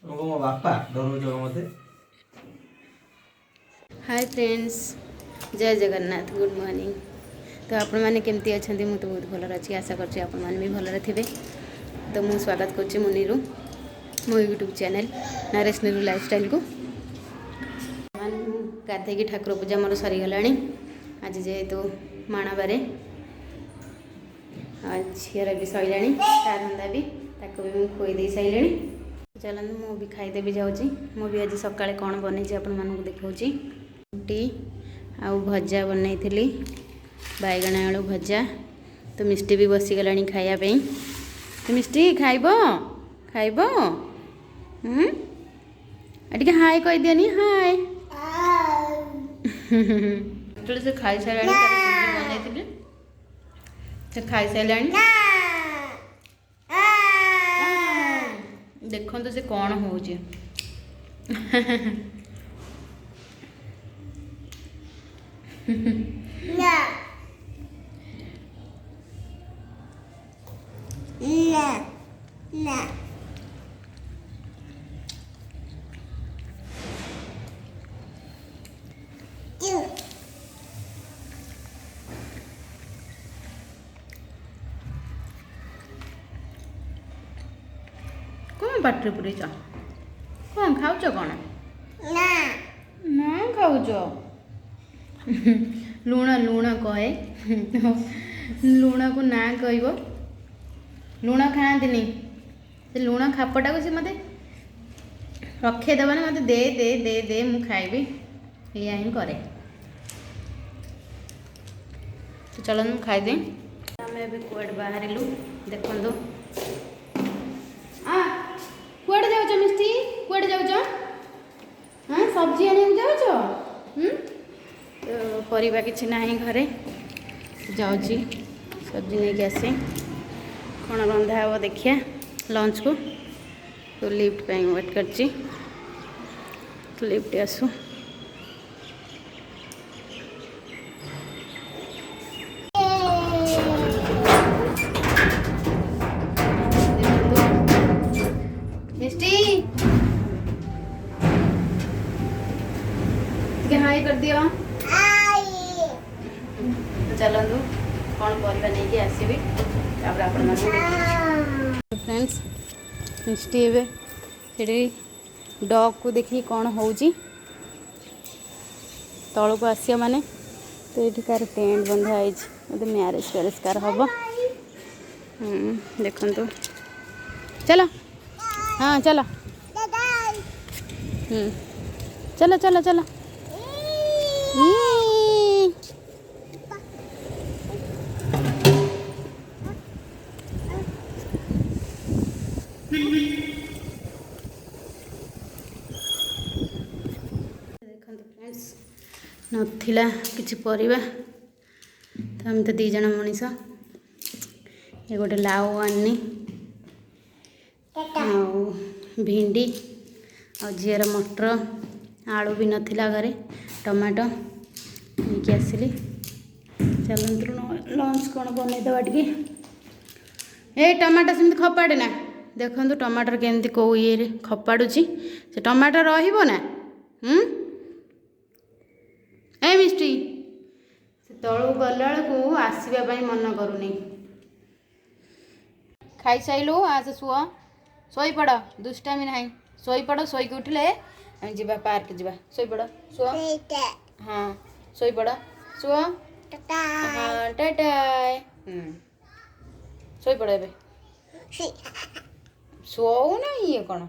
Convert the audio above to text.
मो बापा डर मत। हाय फ्रेंड्स, जय जगन्नाथ, गुड मॉर्निंग। तो आपण मैंने केमती अच्छा मुझे तो बहुत भल अच्छी आशा करछि आपण मैंने भी भल थे। तो मुझे स्वागत करुच्ची मुनिरू मो YouTube channel Naresh Neeru lifestyle को। गाधे ठाकुर पूजा मोर सरीगला आज जेहेतु माणबारे झीर भी सैला ता धंदा भी ताको भी मुझे खुई दे सारे। चलते मु भी खाईदेवी जाऊँगी। मु भी आज सका कौन बनई आपण मानक देखा रुटी आउ भजा बनई थी बैगण आलू भजा। तो मिष्टी भी बसीगला खायापी। तो मिष्टी खाइब खाइब टे हाय कह दियनी हाय। से खाई सारा बनई से खाई सारा। देखो तो से कौन हो कौन पाटे पुरेच कौन खाऊ कौन ना खाऊ लुण लुण कहे लुण को ना कह लुण खाती से लुण खापटा को सी मत रखेदेव ना मत दे दे दे दे मु खाइबी या ही करे। तो चलो मु खाईदे। आम ए कूड़े बाहर देखु कुआड़े जाऊच मिष्टी कुआड़े जाऊच हाँ सब्जी आने जाऊच। तो परिवा किसी ना घरे जाऊँगी सब्जी नहीं कि आसे कौन रंधा हे देखिया लंच को। तो लिफ्ट पे वेट करची तो लिफ्ट आसू। हाय कर दियो। चलतु कौन परिवा नहीं आसबि फ्रेंड्स। मिष्टी ए डग को देखी कौन हो तल को आसिया माने। तो ये कार टेंट बंधा है मैरेज फैरेज कार हम देखु। चलो हाँ चलो चलो चलो चलो। फ्रेंड्स नथिला किछि परिबा तो हम तो दी जन मनीष ये गोटे लाउ आनी भिंडी आ झीर मटर आलू भी नथिला घरे टमाटो नहीं आसली। चलतु लंच कौन बनईदवा टे। ए टमाटो सेमती खपाड़े ना देखो टमाटर केमती कौ ये खपाड़ुची से टमाटर रहिबो ना। ए मिष्टी से तलू गला को आसवाई मन करूनी। खाई साइलु आज शुआ शोपड़ दुष्टामी ना शोपड़ शोक उठिले जा पार्क जा शोपड़ शुआ हाँ शोपड़ शुआ हाँ टाटा शोपड़ ए शो ना ये कौन